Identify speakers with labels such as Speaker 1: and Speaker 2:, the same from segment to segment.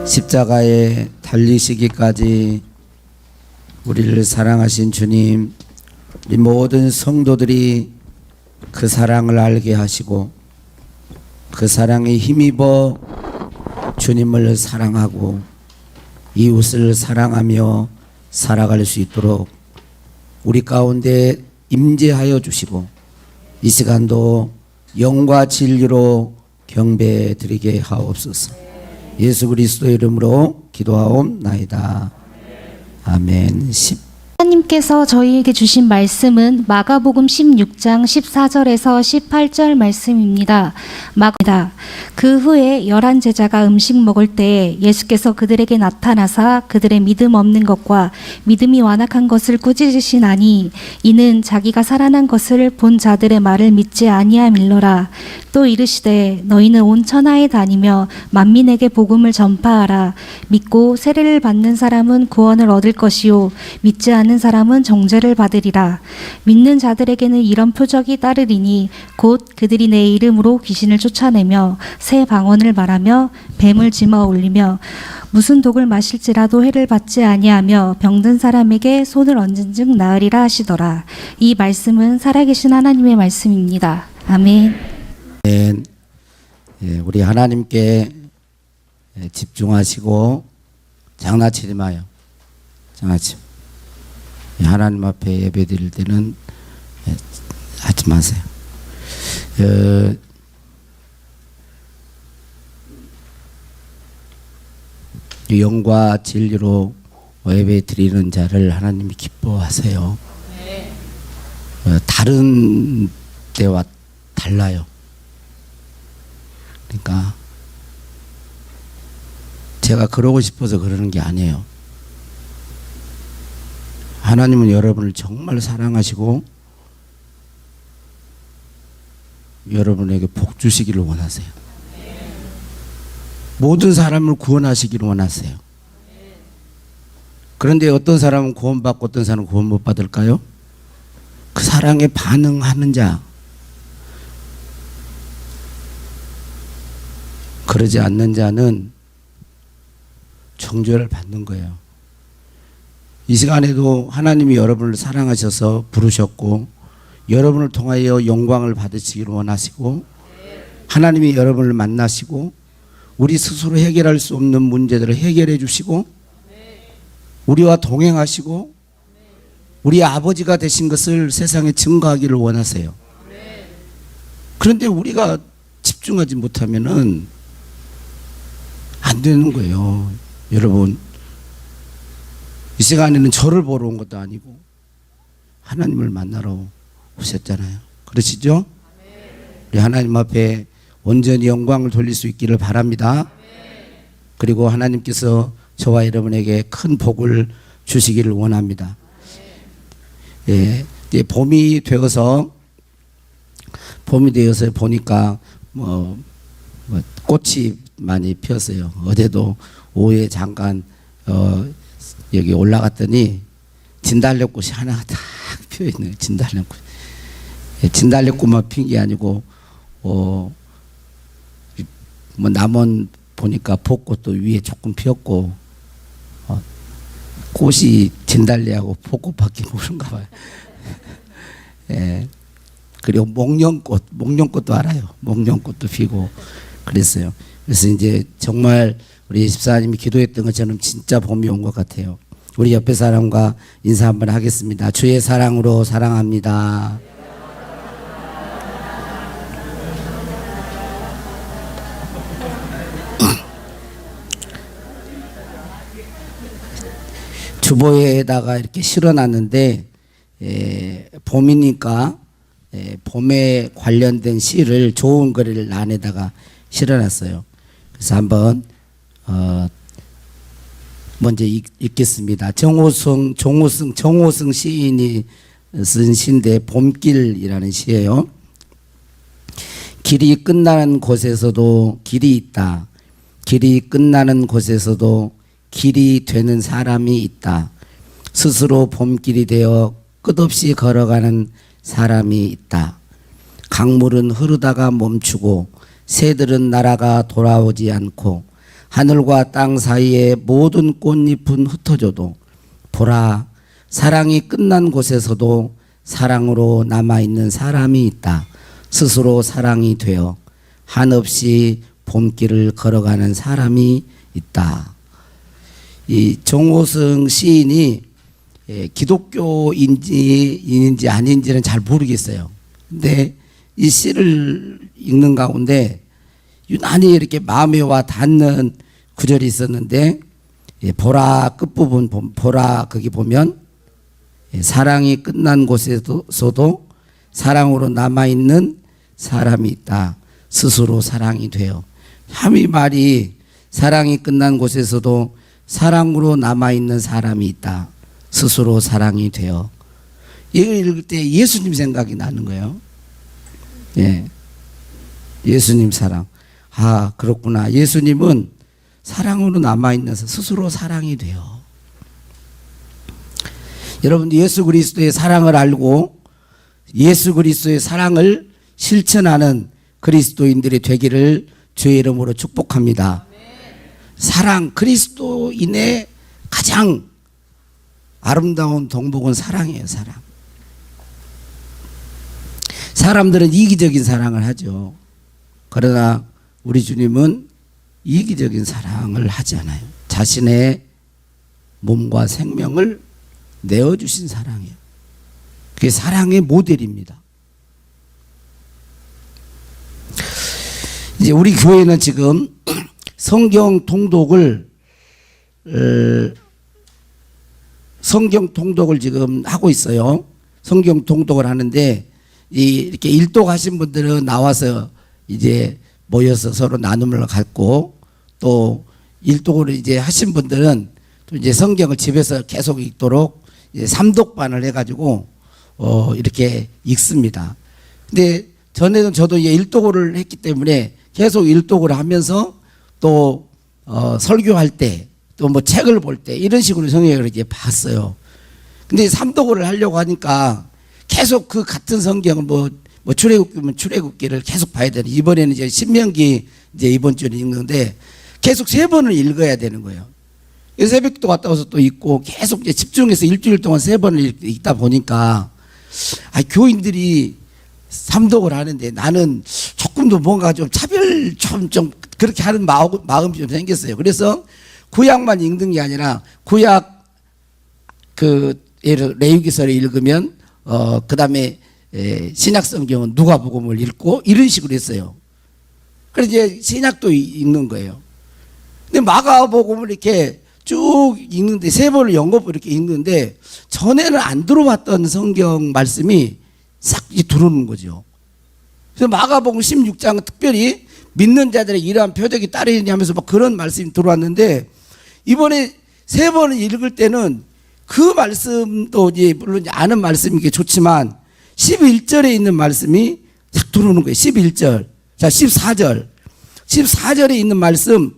Speaker 1: 십자가에 달리시기까지 우리를 사랑하신 주님, 우리 모든 성도들이 그 사랑을 알게 하시고 그 사랑에 힘입어 주님을 사랑하고 이웃을 사랑하며 살아갈 수 있도록 우리 가운데 임재하여 주시고 이 시간도 영과 진리로 경배해 드리게 하옵소서. 예수 그리스도의 이름으로 기도하옵나이다. 아멘.
Speaker 2: 하나님께서 저희에게 주신 말씀은 마가복음 16장 14절에서 18절 말씀입니다. 그 후에 11 제자가 음식 먹을 때에 예수께서 그들에게 나타나사 그들의 믿음 없는 것과 믿음이 완악한 것을 꾸짖으시나니 이는 자기가 살아난 것을 본 자들의 말을 믿지 아니함일러라. 또 이르시되 너희는 온 천하에 다니며 만민에게 복음을 전파하라. 믿고 세례를 받는 사람은 구원을 얻을 것이요 믿지 않는 사람은 정죄를 받으리라. 믿는 자들에게는 이런 표적이 따르리니 곧 그들이 내 이름으로 귀신을 쫓아내며 새 방언을 말하며 뱀을 집어 올리며 무슨 독을 마실지라도 해를 받지 아니하며 병든 사람에게 손을 얹은즉 나으리라 하시더라. 이 말씀은 살아계신 하나님의 말씀입니다. 아멘.
Speaker 1: 우리 하나님께 집중하시고 장난치지 마요. 장난치. 하나님 앞에 예배 드릴 때는 하지 마세요. 영과 진리로 예배 드리는 자를 하나님이 기뻐하세요. 다른 때와 달라요. 그러니까 제가 그러고 싶어서 그러는 게 아니에요. 하나님은 여러분을 정말 사랑하시고 여러분에게 복 주시기를 원하세요. 모든 사람을 구원하시기를 원하세요. 그런데 어떤 사람은 구원받고 어떤 사람은 구원 못 받을까요? 그 사랑에 반응하는 자, 그러지 않는 자는 정죄를 받는 거예요. 이 시간에도 하나님이 여러분을 사랑하셔서 부르셨고 여러분을 통하여 영광을 받으시기를 원하시고 하나님이 여러분을 만나시고 우리 스스로 해결할 수 없는 문제들을 해결해 주시고 우리와 동행하시고 우리 아버지가 되신 것을 세상에 증거하기를 원하세요. 그런데 우리가 집중하지 못하면은 안 되는 거예요. 여러분, 이 시간에는 저를 보러 온 것도 아니고 하나님을 만나러 오셨잖아요. 그러시죠? 우리 하나님 앞에 온전히 영광을 돌릴 수 있기를 바랍니다. 그리고 하나님께서 저와 여러분에게 큰 복을 주시기를 원합니다. 이제 봄이 되어서 보니까 꽃이 많이 피었어요. 어제도 오후에 잠깐 여기 올라갔더니 진달래꽃이 하나 딱 피어 있네요. 진달래꽃. 진달래꽃만 핀 게 아니고 남원 보니까 벚꽃도 위에 조금 피었고 꽃이 진달래하고 벚꽃밖에 모른가 봐요. 그리고 목련꽃도 알아요. 목련꽃도 피고 그랬어요. 그래서 이제 정말 우리 집사님이 기도했던 것처럼 진짜 봄이 온 것 같아요. 우리 옆에 사람과 인사 한번 하겠습니다. 주의 사랑으로 사랑합니다. 주보에다가 이렇게 실어놨는데 봄이니까 봄에 관련된 시를 좋은 글을 안에다가 실어놨어요. 그래서 한번 먼저 읽겠습니다. 정호승 시인이 쓴 시인데 봄길이라는 시예요. 길이 끝나는 곳에서도 길이 있다. 길이 끝나는 곳에서도 길이 되는 사람이 있다. 스스로 봄길이 되어 끝없이 걸어가는 사람이 있다. 강물은 흐르다가 멈추고 새들은 날아가 돌아오지 않고 하늘과 땅 사이에 모든 꽃잎은 흩어져도 보라, 사랑이 끝난 곳에서도 사랑으로 남아있는 사람이 있다. 스스로 사랑이 되어 한없이 봄길을 걸어가는 사람이 있다. 이 정호승 시인이 기독교인지 아닌지는 잘 모르겠어요. 근데 이 시를 읽는 가운데 유난히 이렇게 마음에 와 닿는 구절이 있었는데, 보라 끝부분 보라 거기 보면 사랑이 끝난 곳에서도 사랑으로 남아있는 사람이 있다. 스스로 사랑이 되어. 참 이 말이 사랑이 끝난 곳에서도 사랑으로 남아있는 사람이 있다. 스스로 사랑이 되어. 이걸 읽을 때 예수님 생각이 나는 거예요. 예. 예수님 사랑. 아, 그렇구나. 예수님은 사랑으로 남아있는 스스로 사랑이 되어. 여러분, 예수 그리스도의 사랑을 알고 예수 그리스도의 사랑을 실천하는 그리스도인들이 되기를 주의 이름으로 축복합니다. 사랑, 그리스도인의 가장 아름다운 덕목은 사랑이에요. 사랑. 사람들은 이기적인 사랑을 하죠. 그러나 우리 주님은 이기적인 사랑을 하지 않아요. 자신의 몸과 생명을 내어주신 사랑이에요. 그게 사랑의 모델입니다. 이제 우리 교회는 지금 성경 통독을 지금 하고 있어요. 성경 통독을 하는데 이렇게 일독하신 분들은 나와서 이제 모여서 서로 나눔을 갖고, 또 일독을 이제 하신 분들은 또 이제 성경을 집에서 계속 읽도록 이제 삼독반을 해가지고 이렇게 읽습니다. 근데 전에는 저도 이제 일독을 했기 때문에 계속 일독을 하면서 또 설교할 때 또 뭐 책을 볼 때 이런 식으로 성경을 이제 봤어요. 근데 삼독을 하려고 하니까 계속 그 같은 성경을 뭐 출애굽기면 출애굽기를 계속 봐야 되는, 이번에는 이제 신명기 이제 이번 주에 읽는데 계속 3번을 읽어야 되는 거예요. 새벽도 갔다 와서 또 읽고 계속 이제 집중해서 일주일 동안 3번을 읽다 보니까 교인들이 삼독을 하는데 나는 조금도 뭔가 좀 차별 좀 그렇게 하는 마음이 좀 생겼어요. 그래서 구약만 읽는 게 아니라 구약 예를 레위기서를 읽으면 그다음에 신약 성경은 누가복음을 읽고 이런 식으로 했어요. 그래서 이제 신약도 읽는 거예요. 근데 마가복음을 이렇게 쭉 읽는데 3번을 연거푸 이렇게 읽는데 전에는 안 들어봤던 성경 말씀이 싹 들어오는 거죠. 그래서 마가복음 16장은 특별히 믿는 자들의 이러한 표적이 따르느냐 하면서 막 그런 말씀이 들어왔는데, 이번에 3번을 읽을 때는 그 말씀도 이제 물론 아는 말씀인 게 좋지만 11절에 있는 말씀이 싹 들어오는 거예요. 11절. 자, 14절. 14절에 있는 말씀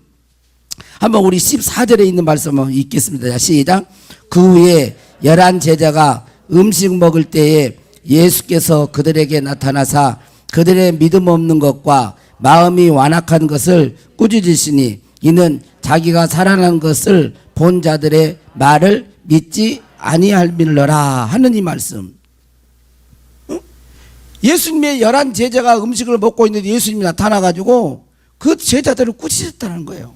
Speaker 1: 한번 우리 14절에 있는 말씀 한번 읽겠습니다. 자, 시작. 그 후에 11 제자가 음식 먹을 때에 예수께서 그들에게 나타나사 그들의 믿음 없는 것과 마음이 완악한 것을 꾸짖으시니 이는 자기가 살아난 것을 본 자들의 말을 믿지 아니할밀러라 하는 이 말씀. 예수님의 11 제자가 음식을 먹고 있는데 예수님이 나타나가지고 그 제자들을 꾸짖었다는 거예요.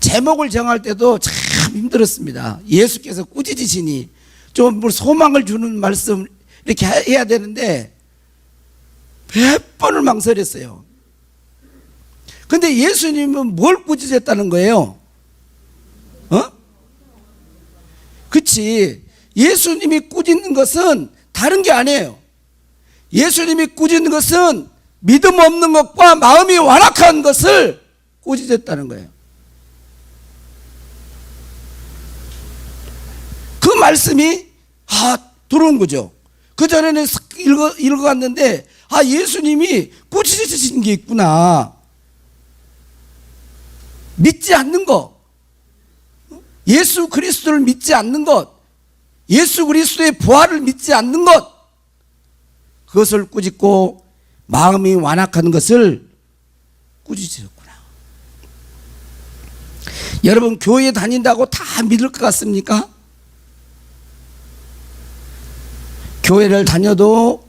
Speaker 1: 제목을 정할 때도 참 힘들었습니다. 예수께서 꾸짖으시니 좀 소망을 주는 말씀 이렇게 해야 되는데 100번을 망설였어요. 근데 예수님은 뭘 꾸짖었다는 거예요? 그치. 예수님이 꾸짖는 것은 다른 게 아니에요. 예수님이 꾸짖는 것은 믿음 없는 것과 마음이 완악한 것을 꾸짖었다는 거예요. 그 말씀이 들어온 거죠. 그전에는 읽어갔는데 예수님이 꾸짖으신 게 있구나. 믿지 않는 것, 예수 그리스도를 믿지 않는 것, 예수 그리스도의 부활을 믿지 않는 것, 그것을 꾸짖고 마음이 완악한 것을 꾸짖으셨구나. 여러분 교회 다닌다고 다 믿을 것 같습니까? 교회를 다녀도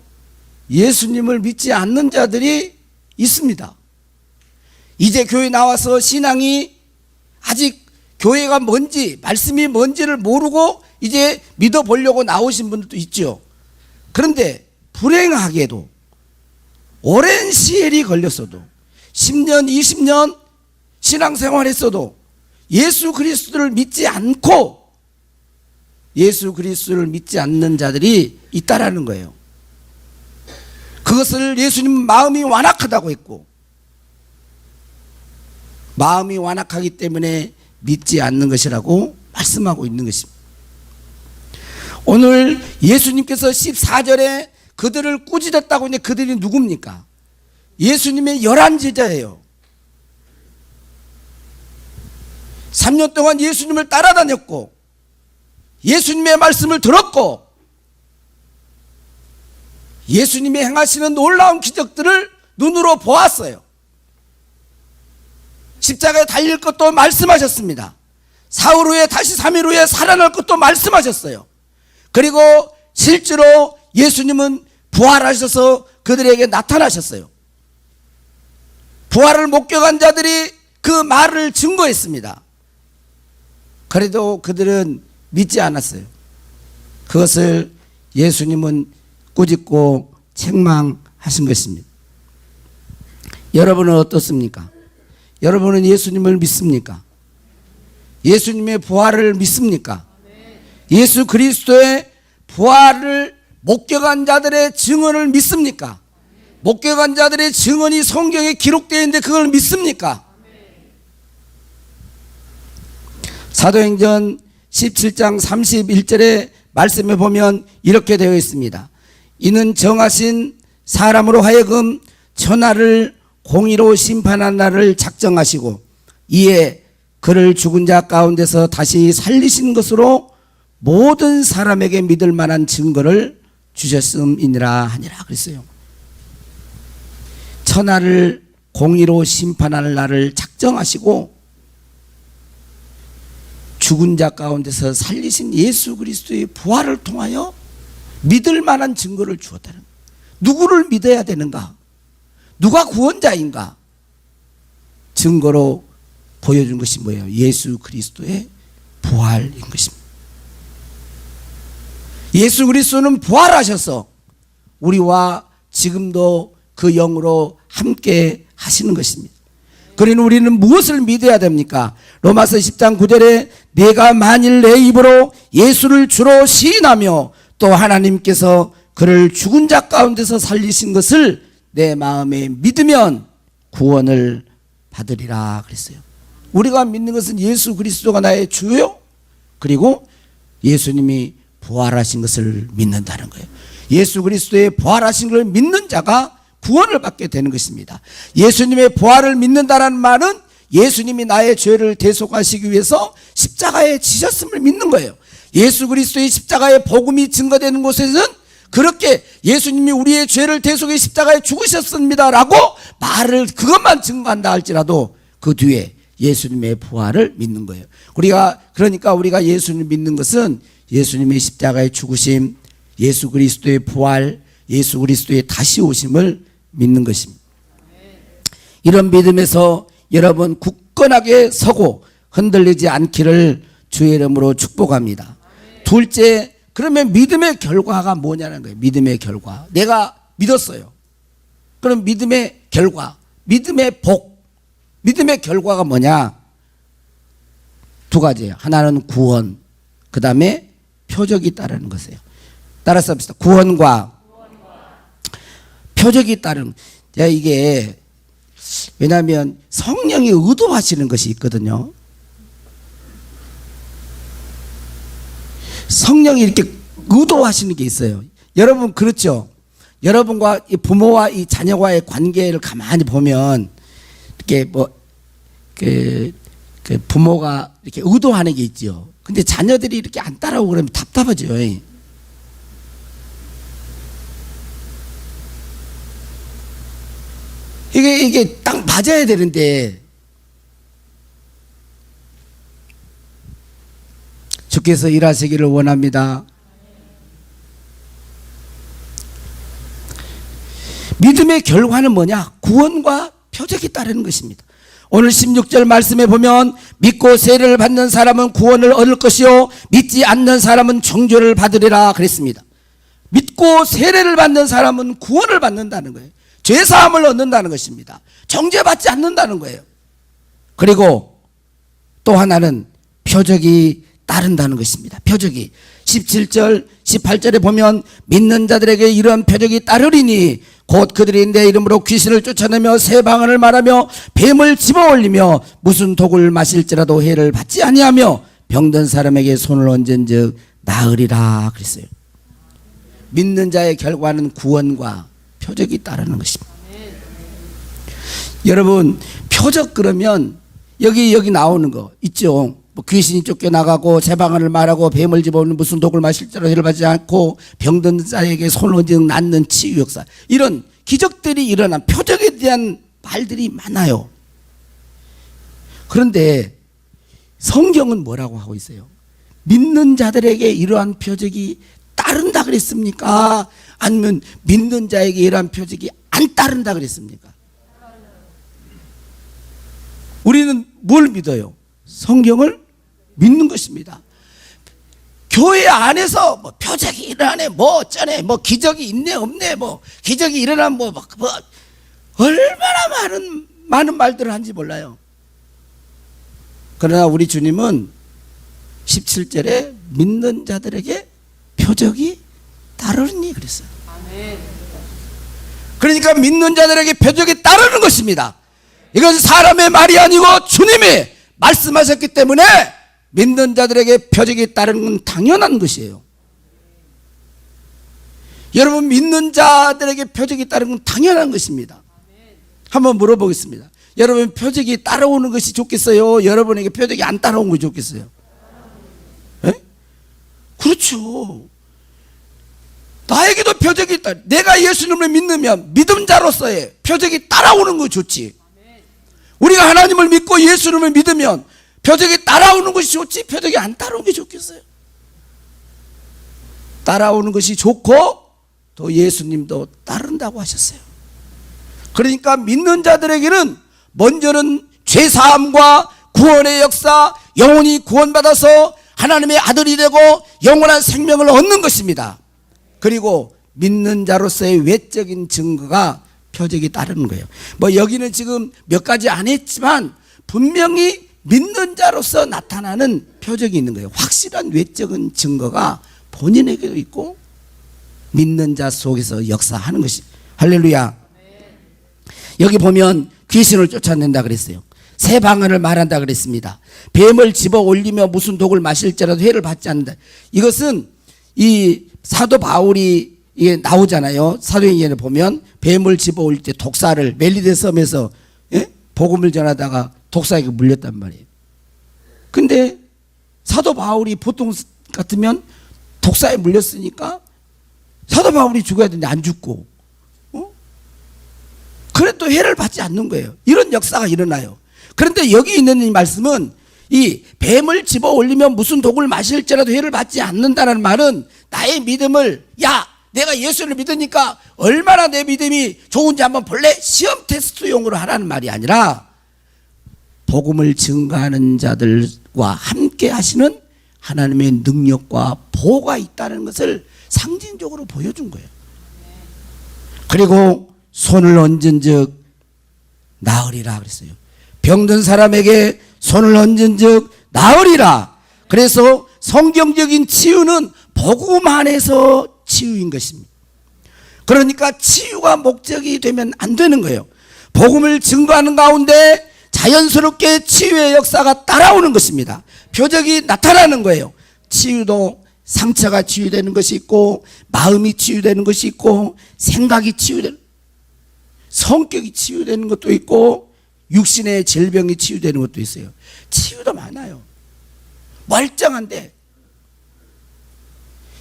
Speaker 1: 예수님을 믿지 않는 자들이 있습니다. 이제 교회 나와서 신앙이 아직 교회가 뭔지, 말씀이 뭔지를 모르고 이제 믿어보려고 나오신 분들도 있죠. 그런데 불행하게도 오랜 시일이 걸렸어도 10년, 20년 신앙생활했어도 예수 그리스도를 믿지 않고 예수 그리스도를 믿지 않는 자들이 있다라는 거예요. 그것을 예수님 마음이 완악하다고 했고, 마음이 완악하기 때문에 믿지 않는 것이라고 말씀하고 있는 것입니다. 오늘 예수님께서 14절에 그들을 꾸짖었다고 했는데 그들이 누굽니까? 예수님의 11제자예요. 3년 동안 예수님을 따라다녔고 예수님의 말씀을 들었고 예수님이 행하시는 놀라운 기적들을 눈으로 보았어요. 십자가에 달릴 것도 말씀하셨습니다. 사흘 후에 다시 3일 후에 살아날 것도 말씀하셨어요. 그리고 실제로 예수님은 부활하셔서 그들에게 나타나셨어요. 부활을 목격한 자들이 그 말을 증거했습니다. 그래도 그들은 믿지 않았어요. 그것을 예수님은 꾸짖고 책망하신 것입니다. 여러분은 어떻습니까? 여러분은 예수님을 믿습니까? 예수님의 부활을 믿습니까? 예수 그리스도의 부활을 목격한 자들의 증언을 믿습니까? 목격한 자들의 증언이 성경에 기록되어 있는데 그걸 믿습니까? 사도행전 17장 31절의 말씀에 보면 이렇게 되어 있습니다. 이는 정하신 사람으로 하여금 천하를 공의로 심판한 날을 작정하시고 이에 그를 죽은 자 가운데서 다시 살리신 것으로 모든 사람에게 믿을 만한 증거를 주셨음이니라 하니라 그랬어요. 천하를 공의로 심판할 날을 작정하시고 죽은 자 가운데서 살리신 예수 그리스도의 부활을 통하여 믿을 만한 증거를 주었다는 거예요. 누구를 믿어야 되는가? 누가 구원자인가? 증거로 보여준 것이 뭐예요? 예수 그리스도의 부활인 것입니다. 예수 그리스도는 부활하셔서 우리와 지금도 그 영으로 함께 하시는 것입니다. 그러니 우리는 무엇을 믿어야 됩니까? 로마서 10장 9절에 내가 만일 내 입으로 예수를 주로 시인하며 또 하나님께서 그를 죽은 자 가운데서 살리신 것을 내 마음에 믿으면 구원을 받으리라 그랬어요. 우리가 믿는 것은 예수 그리스도가 나의 주요, 그리고 예수님이 부활하신 것을 믿는다는 거예요. 예수 그리스도의 부활하신 것을 믿는 자가 구원을 받게 되는 것입니다. 예수님의 부활을 믿는다는 말은 예수님이 나의 죄를 대속하시기 위해서 십자가에 지셨음을 믿는 거예요. 예수 그리스도의 십자가의 복음이 증거되는 곳에서는 그렇게 예수님이 우리의 죄를 대속해 십자가에 죽으셨습니다라고 말을 그것만 증거한다 할지라도 그 뒤에 예수님의 부활을 믿는 거예요. 그러니까 우리가 예수님을 믿는 것은 예수님의 십자가의 죽으심, 예수 그리스도의 부활, 예수 그리스도의 다시 오심을 믿는 것입니다. 이런 믿음에서 여러분 굳건하게 서고 흔들리지 않기를 주의 이름으로 축복합니다. 둘째, 그러면 믿음의 결과가 뭐냐는 거예요. 믿음의 결과. 내가 믿었어요. 그럼 믿음의 결과, 믿음의 복, 믿음의 결과가 뭐냐? 두 가지예요. 하나는 구원, 그 다음에 표적이 따르는 것이에요. 따라서 합시다. 구원과 표적이 따르는. 이게 왜냐하면 성령이 의도하시는 것이 있거든요. 성령이 이렇게 의도하시는 게 있어요. 여러분 그렇죠? 여러분과 이 부모와 이 자녀와의 관계를 가만히 보면 이렇게 그 부모가 이렇게 의도하는 게 있죠. 근데 자녀들이 이렇게 안 따라오고 그러면 답답하죠. 이게 딱 맞아야 되는데 주께서 일하시기를 원합니다. 믿음의 결과는 뭐냐? 구원과 표적이 따르는 것입니다. 오늘 16절 말씀에 보면 믿고 세례를 받는 사람은 구원을 얻을 것이요 믿지 않는 사람은 정죄를 받으리라 그랬습니다. 믿고 세례를 받는 사람은 구원을 받는다는 거예요. 죄사함을 얻는다는 것입니다. 정죄받지 않는다는 거예요. 그리고 또 하나는 표적이 따른다는 것입니다. 표적이 17절 18절에 보면 믿는 자들에게 이러한 표적이 따르리니 곧 그들이 내 이름으로 귀신을 쫓아내며 새 방언을 말하며 뱀을 집어올리며 무슨 독을 마실지라도 해를 받지 아니하며 병든 사람에게 손을 얹은즉 나으리라 그랬어요. 믿는 자의 결과는 구원과 표적이 따르는 것입니다. 여러분 표적 그러면 여기 나오는 거 있죠. 뭐 귀신이 쫓겨나가고 새 방언을 말하고 뱀을 집어오는 무슨 독을 마실지라도 해를 받지 않고 병든 자에게 손을 얹은 낫는 치유 역사, 이런 기적들이 일어난 표적에 대한 말들이 많아요. 그런데 성경은 뭐라고 하고 있어요? 믿는 자들에게 이러한 표적이 따른다 그랬습니까? 아니면 믿는 자에게 이러한 표적이 안 따른다 그랬습니까? 우리는 뭘 믿어요? 성경을 믿는 것입니다. 교회 안에서 뭐 표적이 일어나네, 뭐 어쩌네, 뭐 기적이 있네 없네, 뭐 기적이 일어나면 뭐 얼마나 많은 말들을 하는지 몰라요. 그러나 우리 주님은 17절에 믿는 자들에게 표적이 따르니 그랬어요. 그러니까 믿는 자들에게 표적이 따르는 것입니다. 이것은 사람의 말이 아니고 주님이 말씀하셨기 때문에 믿는 자들에게 표적이 따르는 건 당연한 것이에요. 여러분 믿는 자들에게 표적이 따르는 건 당연한 것입니다. 한번 물어보겠습니다. 여러분 표적이 따라오는 것이 좋겠어요? 여러분에게 표적이 안 따라오는 것이 좋겠어요? 에? 그렇죠. 나에게도 표적이 있다. 내가 예수님을 믿으면 믿음자로서의 표적이 따라오는 거 좋지. 우리가 하나님을 믿고 예수님을 믿으면 표적이 따라오는 것이 좋지 표적이 안 따라오는 게 좋겠어요? 따라오는 것이 좋고 또 예수님도 따른다고 하셨어요. 그러니까 믿는 자들에게는 먼저는 죄사함과 구원의 역사, 영혼이 구원받아서 하나님의 아들이 되고 영원한 생명을 얻는 것입니다. 그리고 믿는 자로서의 외적인 증거가 표적이 따르는 거예요. 뭐 여기는 지금 몇 가지 안 했지만 분명히 믿는 자로서 나타나는 표적이 있는 거예요. 확실한 외적인 증거가 본인에게도 있고 믿는 자 속에서 역사하는 것이. 할렐루야. 여기 보면 귀신을 쫓아낸다 그랬어요. 새 방언을 말한다 그랬습니다. 뱀을 집어 올리며 무슨 독을 마실지라도 해를 받지 않는다. 이것은 이 사도 바울이 이게 나오잖아요. 사도행전에 보면 뱀을 집어 올릴 때 독사를 멜리데 섬에서 복음을 전하다가 독사에게 물렸단 말이에요. 근데 사도 바울이 보통 같으면 독사에 물렸으니까 사도 바울이 죽어야 되는데 안 죽고 그래도 해를 받지 않는 거예요. 이런 역사가 일어나요. 그런데 여기 있는 이 말씀은 이 뱀을 집어 올리면 무슨 독을 마실지라도 해를 받지 않는다는 말은 나의 믿음을 내가 예수를 믿으니까 얼마나 내 믿음이 좋은지 한번 볼래? 시험 테스트용으로 하라는 말이 아니라 복음을 증거하는 자들과 함께 하시는 하나님의 능력과 보호가 있다는 것을 상징적으로 보여준 거예요. 그리고 손을 얹은 즉 나으리라 그랬어요. 병든 사람에게 손을 얹은 즉 나으리라. 그래서 성경적인 치유는 복음 안에서 치유인 것입니다. 그러니까 치유가 목적이 되면 안 되는 거예요. 복음을 증거하는 가운데 자연스럽게 치유의 역사가 따라오는 것입니다. 표적이 나타나는 거예요. 치유도 상처가 치유되는 것이 있고 마음이 치유되는 것이 있고 생각이 치유되는, 성격이 치유되는 것도 있고 육신의 질병이 치유되는 것도 있어요. 치유도 많아요. 멀쩡한데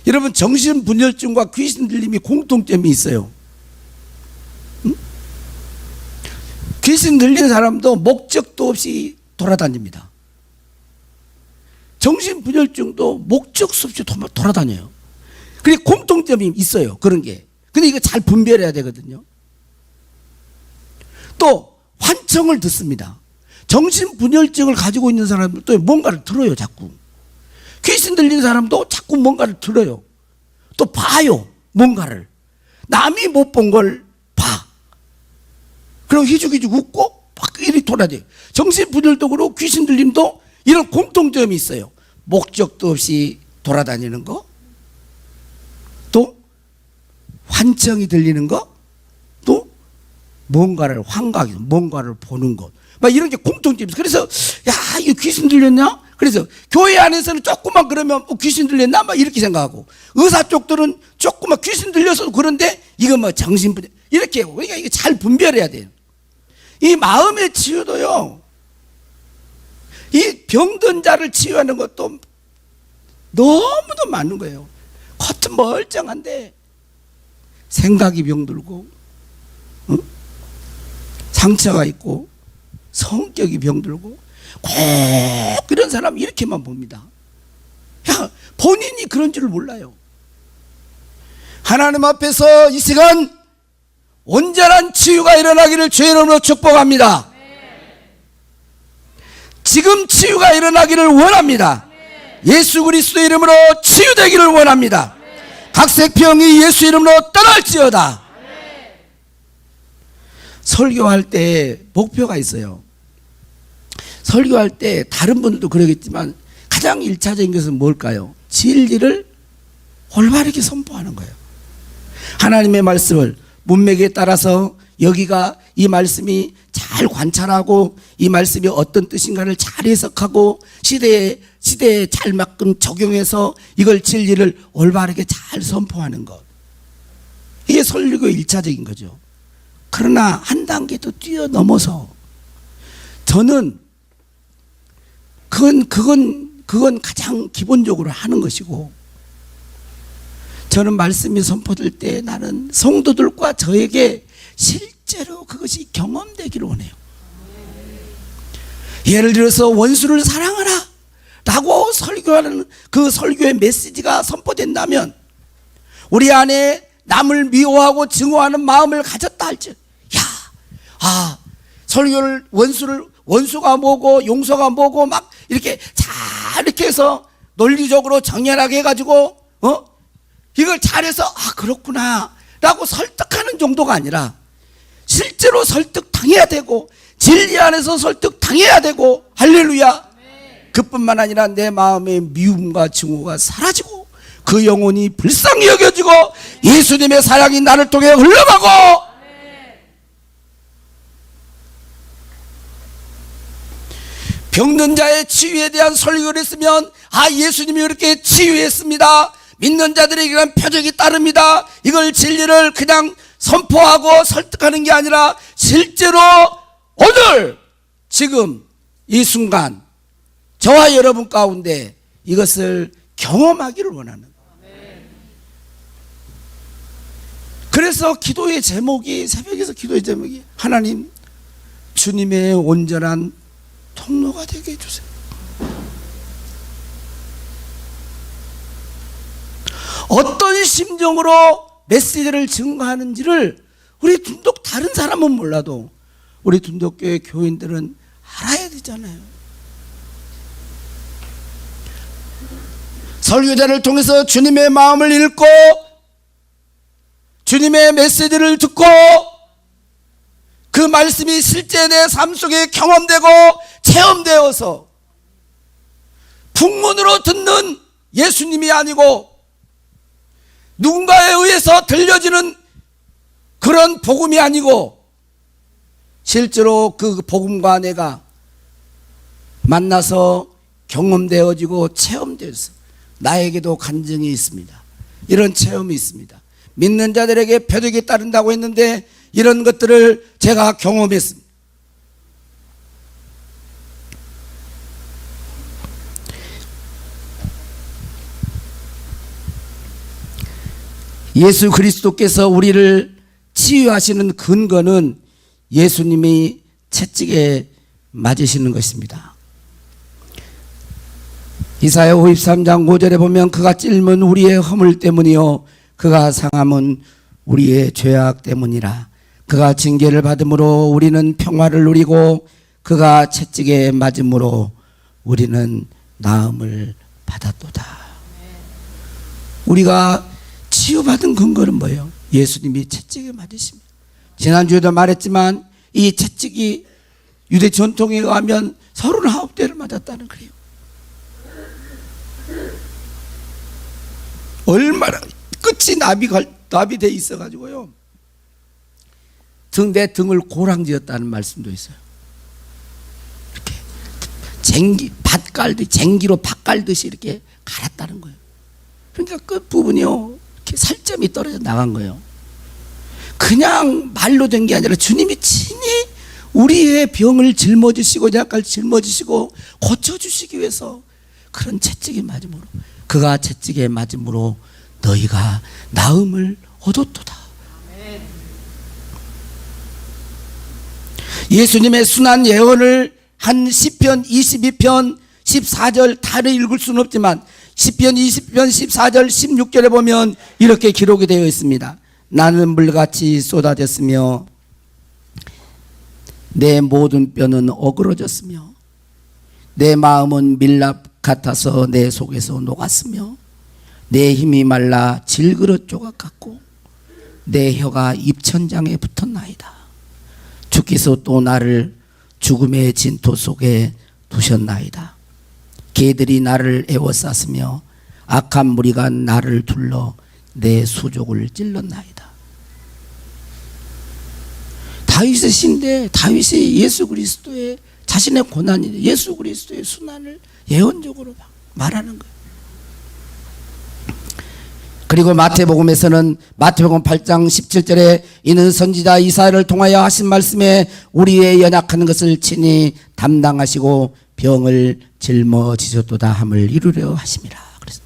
Speaker 1: 여러분 정신분열증과 귀신 들림이 공통점이 있어요. 귀신 들린 사람도 목적도 없이 돌아다닙니다. 정신분열증도 목적수 없이 돌아다녀요. 그리고 공통점이 있어요. 그런 게. 근데 이거 잘 분별해야 되거든요. 또 환청을 듣습니다. 정신분열증을 가지고 있는 사람은 또 뭔가를 들어요. 자꾸. 귀신 들린 사람도 자꾸 뭔가를 들어요. 또 봐요. 뭔가를. 남이 못 본 걸 봐. 그리고 희죽희죽 웃고 막 이리 돌아다녀요. 정신분열도 귀신 들림도 이런 공통점이 있어요. 목적도 없이 돌아다니는 거, 또 환청이 들리는 거, 또 뭔가를 환각이, 뭔가를 보는 것, 막 이런 게 공통점이 있어요. 그래서 야, 이거 귀신 들렸냐? 그래서 교회 안에서는 조금만 그러면 귀신 들렸나? 막 이렇게 생각하고, 의사 쪽들은 조금만 귀신 들려서 그런데 이거 뭐 정신분열 이렇게 하고. 그러니까 이거 잘 분별해야 돼요. 이 마음의 치유도요, 이 병든 자를 치유하는 것도 너무도 많은 거예요. 겉은 멀쩡한데 생각이 병들고, 상처가 있고 성격이 병들고, 꼭 이런 사람 이렇게만 봅니다. 야, 본인이 그런 줄을 몰라요. 하나님 앞에서 이 시간 온전한 치유가 일어나기를 주의 이름으로 축복합니다. 지금 치유가 일어나기를 원합니다. 예수 그리스도 이름으로 치유되기를 원합니다. 각색병이 예수 이름으로 떠날지어다. 설교할 때 목표가 있어요. 설교할 때 다른 분들도 그러겠지만 가장 1차적인 것은 뭘까요? 진리를 올바르게 선포하는 거예요. 하나님의 말씀을 문맥에 따라서 여기가 이 말씀이 잘 관찰하고 이 말씀이 어떤 뜻인가를 잘 해석하고 시대에 잘 맞게 적용해서 이걸 진리를 올바르게 잘 선포하는 것. 이게 설교의 1차적인 거죠. 그러나 한 단계 더 뛰어넘어서 저는 그건 가장 기본적으로 하는 것이고, 저는 말씀이 선포될 때 나는 성도들과 저에게 실제로 그것이 경험되기를 원해요. 예를 들어서 원수를 사랑하라 라고 설교하는 그 설교의 메시지가 선포된다면 우리 안에 남을 미워하고 증오하는 마음을 가졌다 할지, 설교를 원수가 뭐고 용서가 뭐고 막 이렇게 잘 이렇게 해서 논리적으로 정연하게 해가지고 이걸 잘해서 그렇구나 라고 설득하는 정도가 아니라 실제로 설득당해야 되고 진리 안에서 설득당해야 되고, 할렐루야. 그뿐만 아니라 내 마음의 미움과 증오가 사라지고 그 영혼이 불쌍히 여겨지고 예수님의 사랑이 나를 통해 흘러가고, 병든 자의 치유에 대한 설교를 했으면 예수님이 이렇게 치유했습니다, 믿는 자들에게는 표적이 따릅니다, 이걸 진리를 그냥 선포하고 설득하는 게 아니라 실제로 오늘 지금 이 순간 저와 여러분 가운데 이것을 경험하기를 원하는. 그래서 기도의 제목이, 새벽에서 기도의 제목이 하나님 주님의 온전한 통로가 되게 해주세요. 어떤 심정으로 메시지를 증거하는지를 우리 둔독 다른 사람은 몰라도 우리 둔독교회 교인들은 알아야 되잖아요. 설교자를 통해서 주님의 마음을 읽고 주님의 메시지를 듣고 그 말씀이 실제 내 삶 속에 경험되고 체험되어서 풍문으로 듣는 예수님이 아니고 누군가에 의해서 들려지는 그런 복음이 아니고 실제로 그 복음과 내가 만나서 경험되어지고 체험되어서 나에게도 간증이 있습니다. 이런 체험이 있습니다. 믿는 자들에게 표적이 따른다고 했는데 이런 것들을 제가 경험했습니다. 예수 그리스도께서 우리를 치유하시는 근거는 예수님이 채찍에 맞으시는 것입니다. 이사야 53장 5절에 보면 그가 찔문 우리의 허물 때문이요 그가 상함은 우리의 죄악 때문이라. 그가 징계를 받음으로 우리는 평화를 누리고 그가 채찍에 맞음으로 우리는 나음을 받았도다. 우리가 치유받은 근거는 뭐예요? 예수님이 채찍에 맞으십니다. 지난주에도 말했지만 이 채찍이 유대 전통에 의하면 39대를 맞았다는 거예요. 얼마나 끝이 나비돼 있어가지고요. 내 등을 고랑지었다는 말씀도 있어요. 이렇게 쟁기로 밭 깔듯이 이렇게 갈았다는 거예요. 그러니까 끝 부분이요, 이렇게 살점이 떨어져 나간 거예요. 그냥 말로 된 게 아니라 주님이 친히 우리의 병을 짊어지시고 약간 짊어지시고 고쳐주시기 위해서 그런 채찍에 맞음으로, 그가 채찍에 맞음으로 너희가 나음을 얻었도다. 예수님의 순한 예언을 한 시편 22편 14절 다를 읽을 수는 없지만 시편 20편 14절 16절에 보면 이렇게 기록이 되어 있습니다. 나는 물같이 쏟아졌으며 내 모든 뼈는 어그러졌으며 내 마음은 밀랍 같아서 내 속에서 녹았으며 내 힘이 말라 질그릇 조각 같고 내 혀가 입천장에 붙었나이다. 주께서 또 나를 죽음의 진토 속에 두셨나이다. 개들이 나를 에워쌌으며 악한 무리가 나를 둘러 내 수족을 찔렀나이다. 다윗의 시인데 다윗이 예수 그리스도의 자신의 고난이 예수 그리스도의 순환을 예언적으로 말하는 거예요. 그리고 마태복음에서는 마태복음 8장 17절에 이는 선지자 이사야를 통하여 하신 말씀에 우리의 연약한 것을 친히 담당하시고 병을 짊어지셨도다 함을 이루려 하심이라. 그래서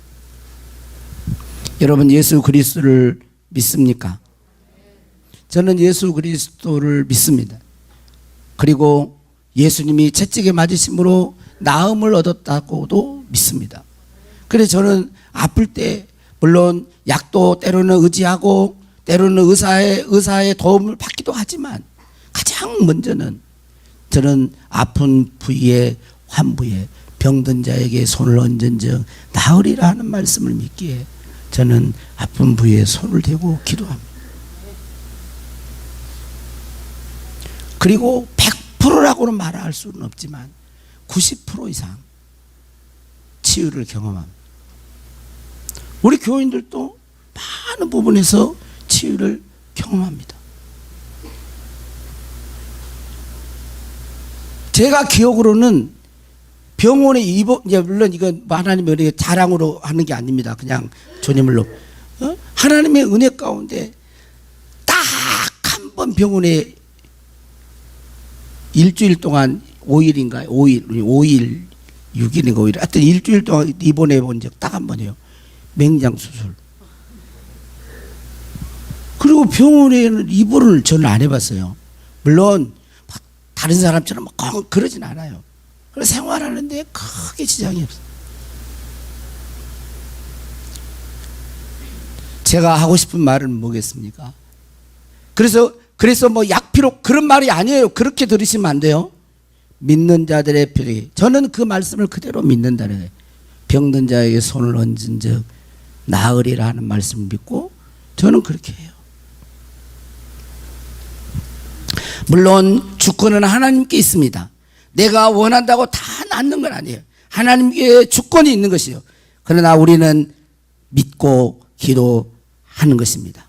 Speaker 1: 여러분 예수 그리스도를 믿습니까? 저는 예수 그리스도를 믿습니다. 그리고 예수님이 채찍에 맞으심으로 나음을 얻었다고도 믿습니다. 그래서 저는 아플 때 물론 약도 때로는 의지하고 때로는 의사의 도움을 받기도 하지만 가장 먼저는 저는 아픈 부위에 환부에 병든 자에게 손을 얹은즉 나으리라 하는 말씀을 믿기에 저는 아픈 부위에 손을 대고 기도합니다. 그리고 100%라고는 말할 수는 없지만 90% 이상 치유를 경험합니다. 우리 교인들도 많은 부분에서 치유를 경험합니다. 제가 기억으로는 병원에 물론 이건 하나님의 은혜 자랑으로 하는 게 아닙니다. 그냥 주님을 하나님의 은혜 가운데 딱 한 번 병원에 일주일 동안 5일 6일인가 5일 하여튼 일주일 동안 입원해 본 적 딱 한 번이에요. 맹장 수술. 그리고 병원에는 입원을 저는 안 해봤어요. 물론 다른 사람처럼 그러진 않아요. 그래서 생활하는데 크게 지장이 없어요. 제가 하고 싶은 말은 뭐겠습니까? 그래서 뭐 약 필요 그런 말이 아니에요. 그렇게 들으시면 안 돼요. 믿는 자들의 필요. 저는 그 말씀을 그대로 믿는다는 거예요. 병든 자에게 손을 얹은 즉 나으리라 하는 말씀을 믿고 저는 그렇게 해요. 물론 주권은 하나님께 있습니다. 내가 원한다고 다 낫는 건 아니에요. 하나님께 주권이 있는 것이요. 그러나 우리는 믿고 기도하는 것입니다.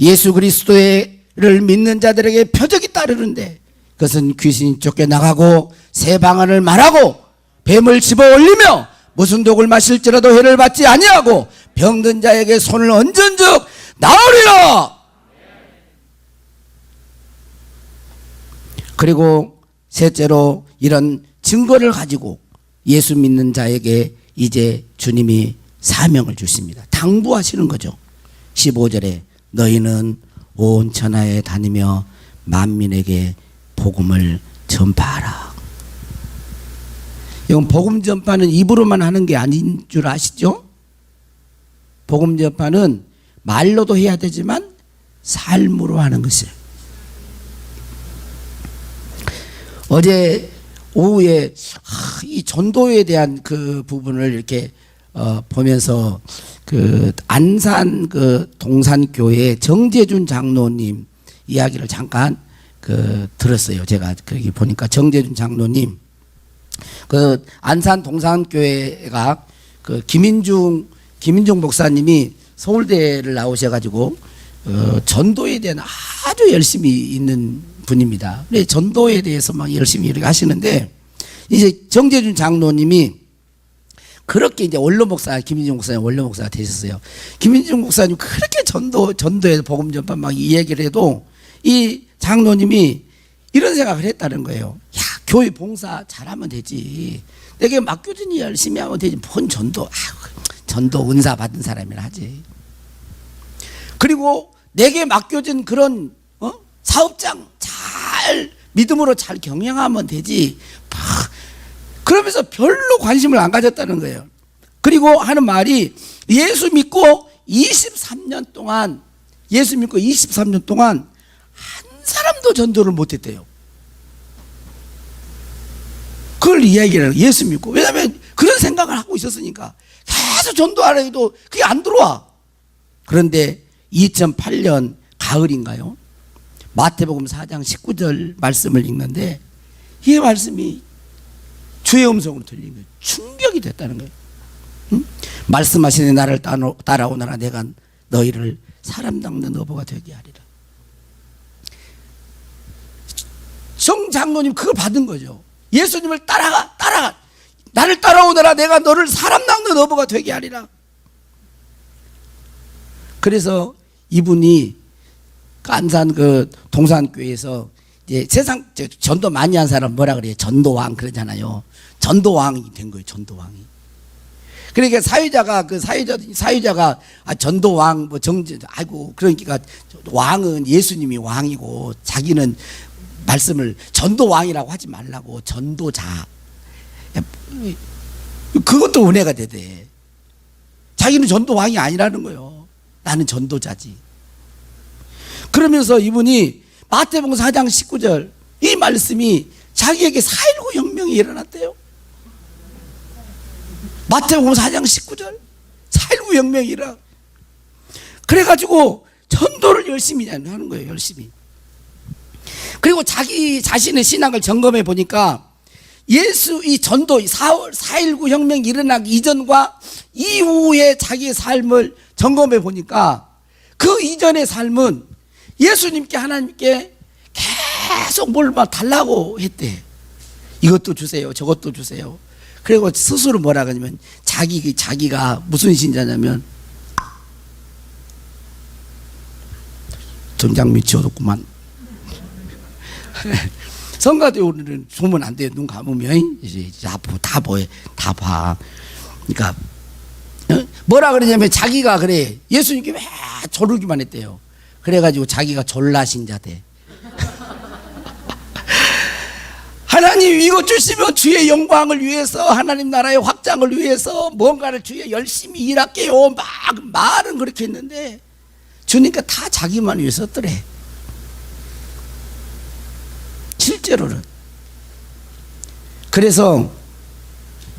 Speaker 1: 예수 그리스도를 믿는 자들에게 표적이 따르는데 그것은 귀신이 쫓겨나가고 새 방언을 말하고 뱀을 집어 올리며 무슨 독을 마실지라도 해를 받지 아니하고 병든 자에게 손을 얹은즉 나으리라. 그리고 셋째로 이런 증거를 가지고 예수 믿는 자에게 이제 주님이 사명을 주십니다. 당부하시는 거죠. 15절에 너희는 온 천하에 다니며 만민에게 복음을 전파하라. 이건 복음 전파는 입으로만 하는 게 아닌 줄 아시죠? 복음 전파는 말로도 해야 되지만 삶으로 하는 것이에요. 어제 오후에 이 전도에 대한 그 부분을 이렇게 보면서 그 안산 그 동산교회 정재준 장로님 이야기를 잠깐 그 들었어요. 제가 거기 보니까 정재준 장로님 그 안산 동산교회가 그 김인중 목사님이 서울대를 나오셔가지고 전도에 대한 아주 열심히 있는 분입니다. 근데 전도에 대해서 막 열심히 이렇게 하시는데 이제 정재준 장로님이 그렇게 이제 원로 목사 김인중 목사님 원로 목사가 되셨어요. 김인중 목사님 그렇게 전도에 복음 전파 막 이 얘기를 해도 이 장로님이 이런 생각을 했다는 거예요. 야, 교회 봉사 잘하면 되지. 내게 맡겨주니 열심히 하면 되지. 뭔 전도? 전도 은사 받은 사람이라 하지. 그리고 내게 맡겨진 그런 사업장 잘 믿음으로 잘 경영하면 되지. 그러면서 별로 관심을 안 가졌다는 거예요. 그리고 하는 말이 예수 믿고 23년 동안 한 사람도 전도를 못했대요. 그걸 이야기를 해요. 예수 믿고. 왜냐하면 그런 생각을 하고 있었으니까 계속 전도하려 해도 그게 안 들어와. 그런데 2008년 가을인가요? 마태복음 4장 19절 말씀을 읽는데 이 말씀이 주의 음성으로 들린 거예요. 충격이 됐다는 거예요. 응? 말씀하시니 나를 따라오너라 내가 너희를 사람 닦는 어부가 되게 하리라. 정 장로님 그걸 받은 거죠. 예수님을 따라가 나를 따라오너라 내가 너를 사람 닦는 어부가 되게 하리라. 그래서 이분이 안산 그 동산교회에서 이제 세상 전도 많이 한 사람 뭐라 그래요? 전도왕 그러잖아요. 전도왕이 된 거예요. 전도왕이. 그러니까 사회자가 전도왕 뭐 정제 아이고 그러니까 왕은 예수님이 왕이고 자기는 말씀을 전도왕이라고 하지 말라고 전도자. 그것도 은혜가 되대. 자기는 전도왕이 아니라는 거예요. 나는 전도자지. 그러면서 이분이 마태복음 4장 19절 이 말씀이 자기에게 4.19 혁명이 일어났대요. 마태복음 4장 19절 4.19 혁명이 일어나. 그래가지고 전도를 열심히 하는 거예요. 열심히. 그리고 자기 자신의 신앙을 점검해 보니까 예수 이 전도 4.19 혁명이 일어나기 이전과 이후의 자기의 삶을 점검해 보니까 그 이전의 삶은 예수님께 하나님께 계속 뭘 막 달라고 했대. 이것도 주세요 저것도 주세요. 그리고 스스로 뭐라 그러냐면 자기가 무슨 신자냐면 정장미 지어뒀구만. 성가대 오늘은 보면 안 돼요. 눈 감으면 이제 다 보여. 다 봐. 그러니까 뭐라 그러냐면 자기가 그래 예수님께 왜 조르기만 했대요. 그래가지고 자기가 졸라신자 돼. 하나님 이거 주시면 주의 영광을 위해서 하나님 나라의 확장을 위해서 뭔가를 주의 열심히 일할게요. 막 말은 그렇게 했는데 주니까 다 자기만 위해서 썼더래. 실제로는. 그래서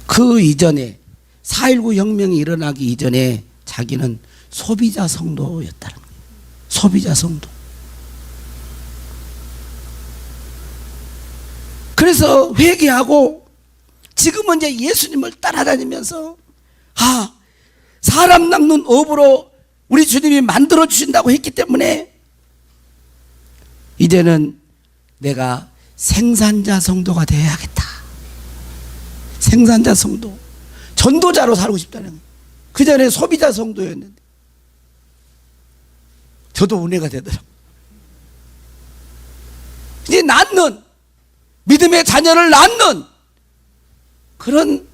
Speaker 1: 그 이전에 4.19 혁명이 일어나기 이전에 자기는 소비자 성도였다는 거예요. 소비자 성도. 그래서 회개하고 지금은 이제 예수님을 따라다니면서 사람 낚는 업으로 우리 주님이 만들어 주신다고 했기 때문에 이제는 내가 생산자 성도가 되어야겠다. 생산자 성도. 전도자로 살고 싶다는 거예요. 그 전에 소비자 성도였는데 저도 은혜가 되더라고요. 이제 낳는 믿음의 자녀를 낳는 그런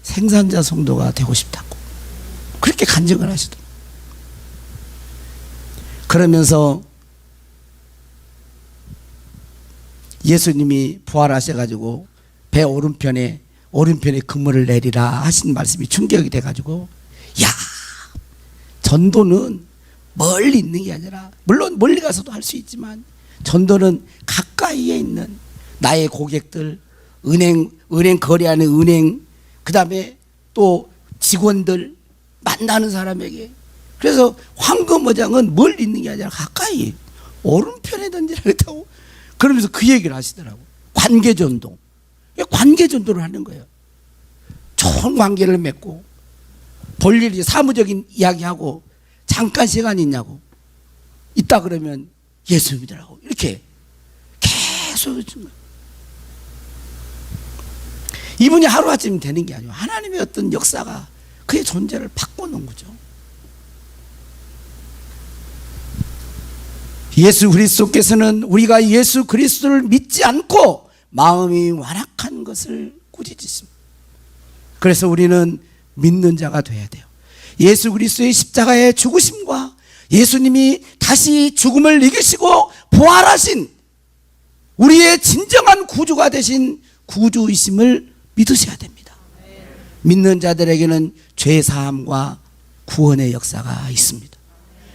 Speaker 1: 생산자 성도가 되고 싶다고 그렇게 간증을 하시더라고요. 그러면서 예수님이 부활하셔가지고 배 오른편에 오른편에 그물을 내리라 하신 말씀이 충격이 돼가지고, 야, 전도는 멀리 있는 게 아니라, 물론 멀리 가서도 할 수 있지만 전도는 가까이에 있는 나의 고객들, 은행 거래하는 은행, 그 다음에 또 직원들, 만나는 사람에게. 그래서 황금어장은 멀리 있는 게 아니라 가까이 오른편에 던지라 그랬다고. 그러면서 그 얘기를 하시더라고. 관계전도. 관계전도를 하는 거예요. 좋은 관계를 맺고, 볼일 사무적인 이야기하고, 잠깐 시간 있냐고, 있다 그러면 예수 믿으라고, 이렇게 계속 해준 거예요. 이분이 하루아침에 되는 게 아니고 하나님의 어떤 역사가 그의 존재를 바꿔놓은 거죠. 예수 그리스도께서는 우리가 예수 그리스도를 믿지 않고 마음이 완악한 것을 꾸짖으십니다. 그래서 우리는 믿는 자가 돼야 돼요. 예수 그리스도의 십자가의 죽으심과 예수님이 다시 죽음을 이기시고 부활하신 우리의 진정한 구주가 되신 구주이심을 믿으셔야 됩니다. 믿는 자들에게는 죄 사함과 구원의 역사가 있습니다.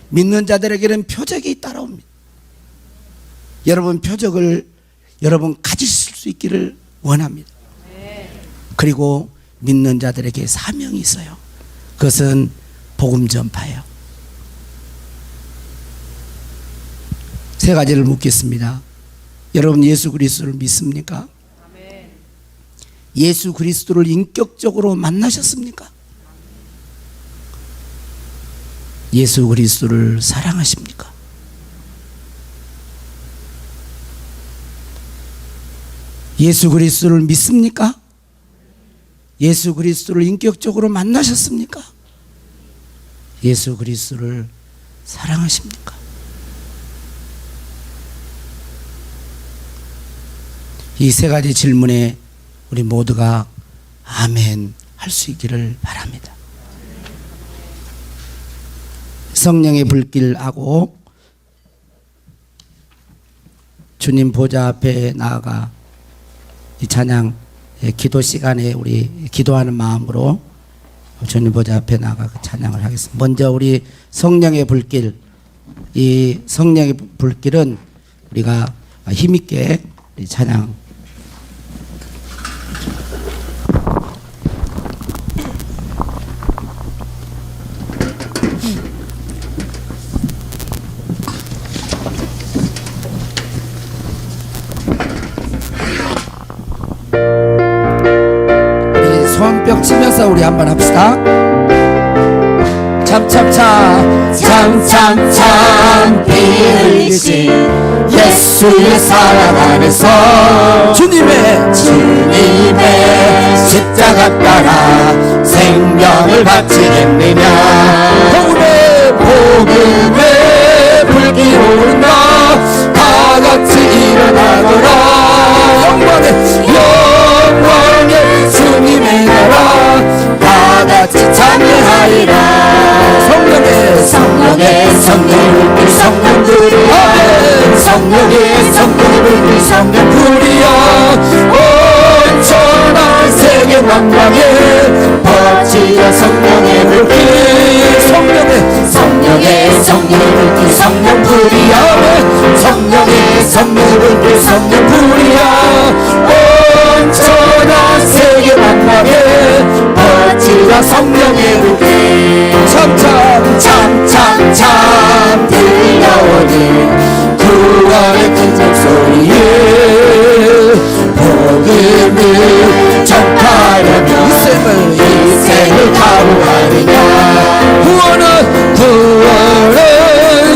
Speaker 1: 믿는 자들에게는 표적이 따라옵니다. 여러분, 표적을 여러분 가지실 수 있기를 원합니다. 그리고 믿는 자들에게 사명이 있어요. 그것은 복음 전파예요. 세 가지를 묻겠습니다. 여러분, 예수 그리스도를 믿습니까? 예수 그리스도를 인격적으로 만나셨습니까? 예수 그리스도를 사랑하십니까? 예수 그리스도를 믿습니까? 예수 그리스도를 인격적으로 만나셨습니까? 예수 그리스도를 사랑하십니까? 이 세 가지 질문에 우리 모두가 아멘 할 수 있기를 바랍니다. 성령의 불길하고 주님 보좌 앞에 나아가 이 찬양 기도 시간에 우리 기도하는 마음으로 주님 보좌 앞에 나아가 그 찬양을 하겠습니다. 먼저 우리 성령의 불길, 이 성령의 불길은 우리가 힘있게 우리 찬양 손뼉 치면서 우리 한번 합시다. 참참참 참참참 피 흘리신 예수의 사랑 안에서 주님의 십자가 따라 생명을 바치겠느냐. 복음의 불길 오른다. 다 같이 일어나거라. 영광의 주님의 나라 다 같이 참여하리라. 성령의 불길 성령들이여. 성령의 불길 성령들이여. 온전한 세계 만방에 퍼지라 성령의 불길. 성령의 불길 성령불이여. 성령의 불길 성령불이여. 온전한 세계 만방에 퍼지라 성령의 불길. 참참참 들려오는 구원의 큰 소리에 복음을 전파하려면 이 생을 각오하느냐. 구원은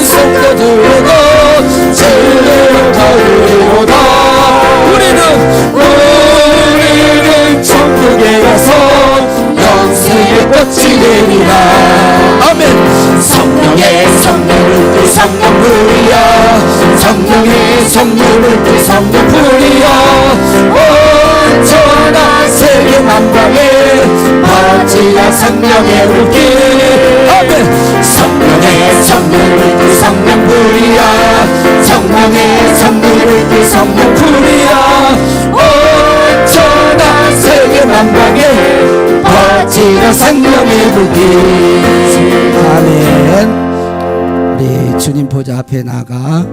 Speaker 1: 성도들에게 진리로 더이로다. 우리는 천국에 가서 영생의 꽃이 되리라. 아멘. 성령의 불길 성령불이여. 성령의 불길 성령불이여. 온전한 세계 만방에 퍼지라 성령의 불길. 아멘. 성령의 불길 성령불이여. 성령의 불길 성령불이여. 온전한 세계 만방에 나 생명의 불길. 아멘. 우리 주님 보좌 앞에 나가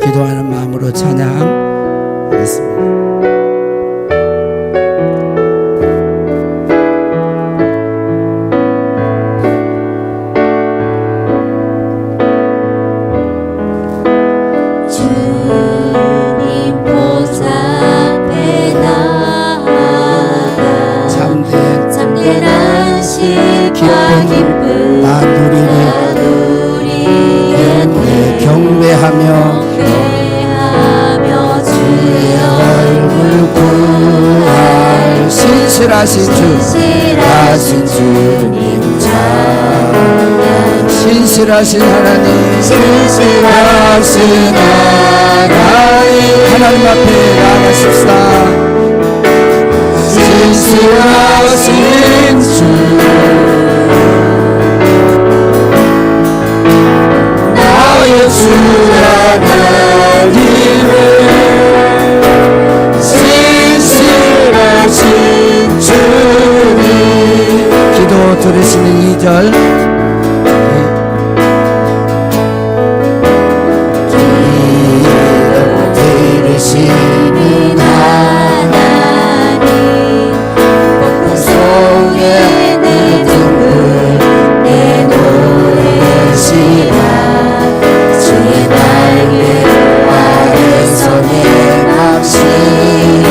Speaker 1: 기도하는 마음으로 찬양하겠습니다. 경배하며 주의 얼굴 구할 신실하신 주님 찬양. 신실하신 하나님, 신실하신 하나님 앞에 나가십시다. 신실하신 주 주 하나님의 신실하신 주님. 기도 들으시는 2절. 기도 들으시는 하나님, 폭풍 속에 내 등을 내놓으시라. 주의 날개 아래서 내 맘시니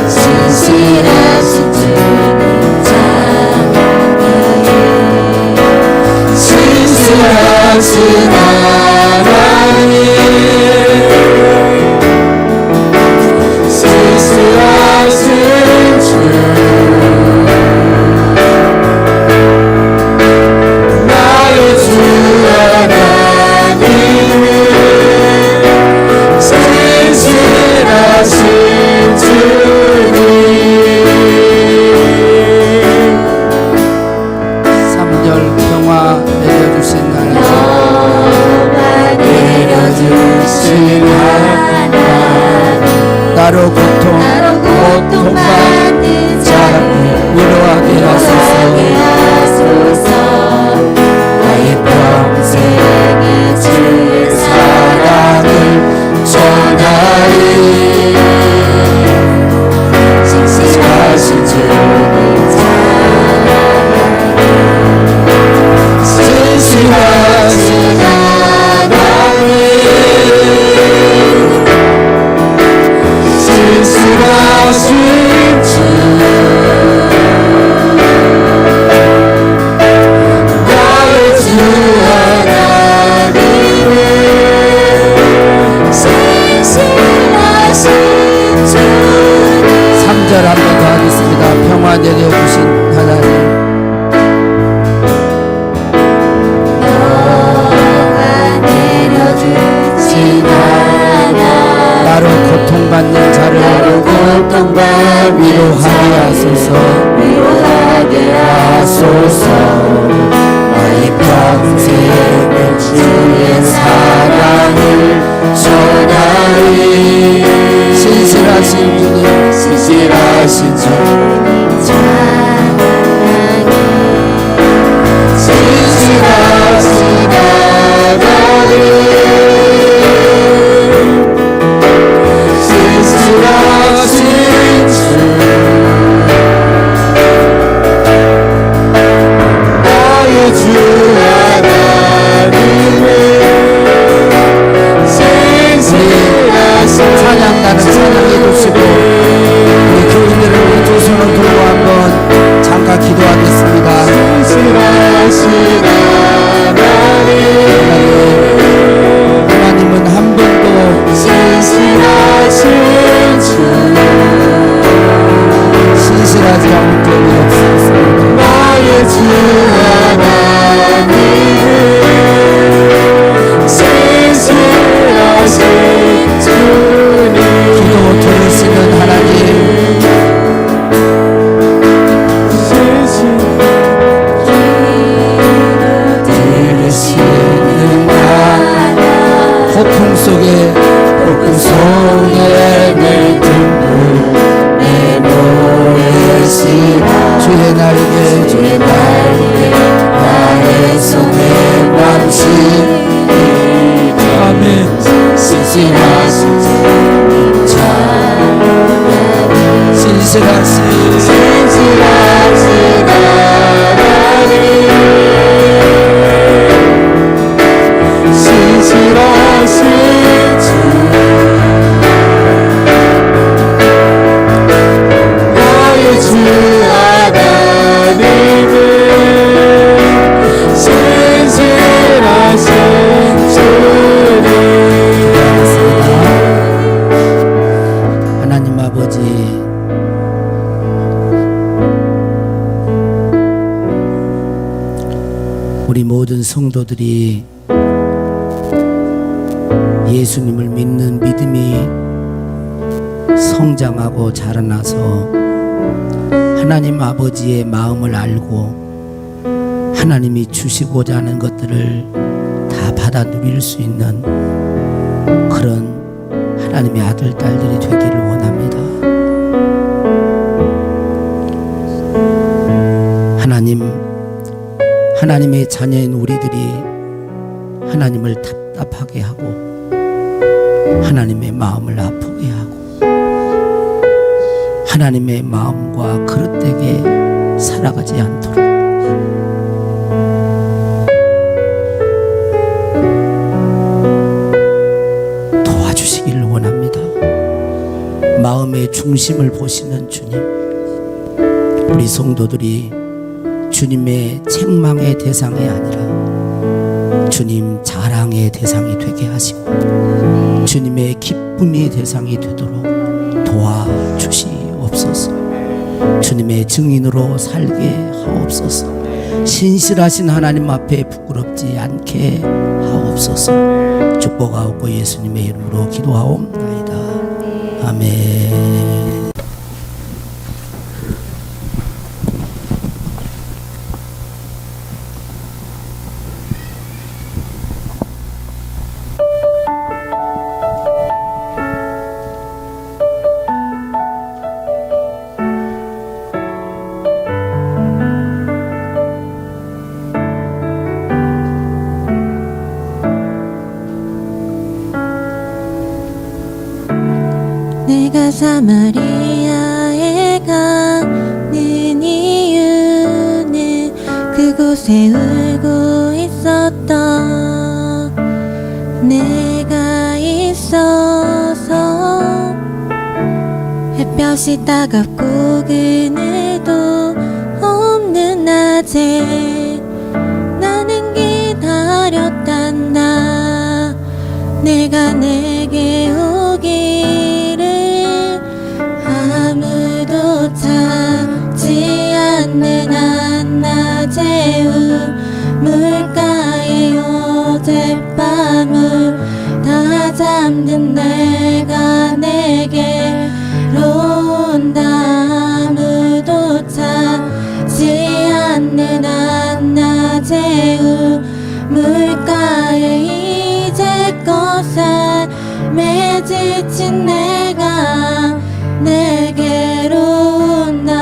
Speaker 1: 신실하신 주님 찬양하네. 신실하신 하나님, 신실하신 주 나의 주 신실하신 주님. 3절 평화 내려주신 하나님, 나로 고통받는 자를 위로하게 하소서. 나의 평생에 주의 사랑을 전하리. 신실하신 주님 찬양하리. 신실하신 하나님, 신실하신 주 나의 주 하나님의 신실하신 주님. 3절 한 번 더 하겠습니다. 평화 내려주신 하나님, 평화 내려주신 하나님, 나로 고통받는 자를 위로하게 하소서. 나의 평생을 주의 사랑을 전하리. 신실하신 주님, 신실하신 주님 찬양하리. 신실하신 하나님, 신실하신 주 나의 주 하나님의 신실하신 찬양, 나는 찬양해 주시고 우리 교인들을 두 손으로 주의 날개 주의 날개 나의 손에 만지니
Speaker 3: 아멘.
Speaker 1: 신실하신 하나님 아버지, 우리 모든 성도들이 예수님을 믿는 믿음이 성장하고 자라나서 하나님 아버지의 마음을 알고 하나님이 주시고자 하는 것들을 다 받아 누릴 수 있는 그런 하나님의 아들, 딸들이 되기를 원합니다. 하나님의 자녀인 우리들이 하나님을 답답하게 하고 하나님의 마음을 아프게 하고 하나님의 마음과 그릇되게 살아가지 않도록 도와주시기를 원합니다. 마음의 중심을 보시는 주님, 우리 성도들이 주님의 책망의 대상이 아니라 주님 자랑의 대상이 되게 하시고 주님의 기쁨의 대상이 되도록 도와주시옵소서. 주님의 증인으로 살게 하옵소서. 신실하신 하나님 앞에 부끄럽지 않게 하옵소서. 축복하옵고 예수님의 이름으로 기도하옵나이다. 아멘.
Speaker 4: 내가 사마리아에 가는 이유는 그곳에 울고 있었던 내가 있어서 햇볕이 따갑고 그늘도 없는 낮에 나는 기다렸단다. 내가 내게 오기를 아무도 찾지 않는 한낮의 우물가에 어젯밤을 다 잠든 내가 내게로 온다. 아무도 찾지 않는 한낮의 우물가에 이제껏 삶에 지친 내가 내게로 온다.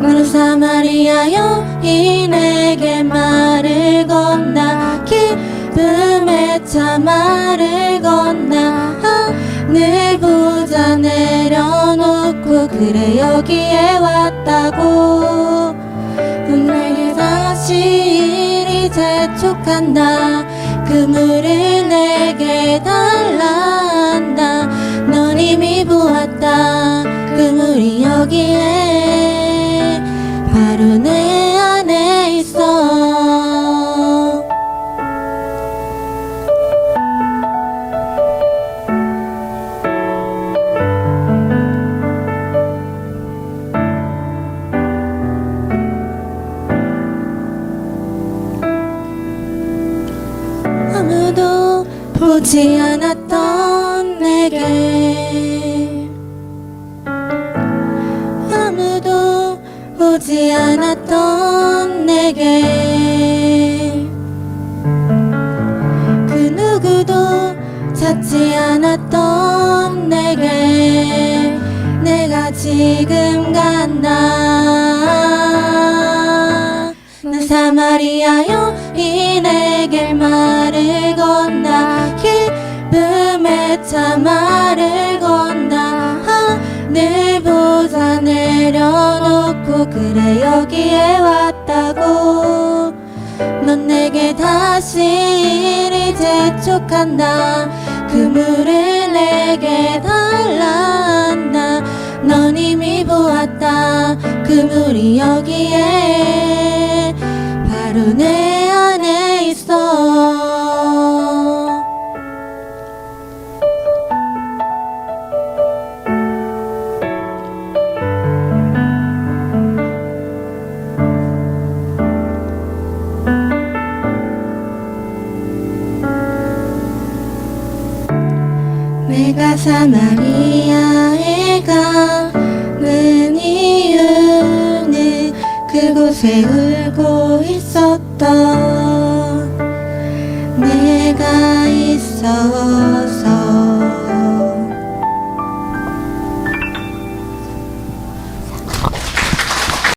Speaker 4: 나는 사마리아 여인에게 말을 건다. 기쁨에 차 말을 건다. 하늘 보자 내려놓고 그래 여기에 왔다고. 내게 다시 이리 재촉한다. 그 물을 내게 달라 한다. 넌 이미 보았다. 그 물이 여기에 바로 내 안에 있어. 아무도 보지 않았던 내게, 아무도 보지 않았던 내게, 그 누구도 찾지 않았던 내게 내가 지금 간다. 난 사마리아 여인에게 말을 건다. 기쁨에 차 말을 건다. 하늘보다 내려놓고 그래 여기에 왔다고. 넌 내게 다시 이리 재촉한다. 그물을 내게 달라 한다. 넌 이미 보았다. 그물이 여기에 바로 내 안에 있어. 내가 사마리아에 가는 이유는 그곳에 울고 있었던 내가 있어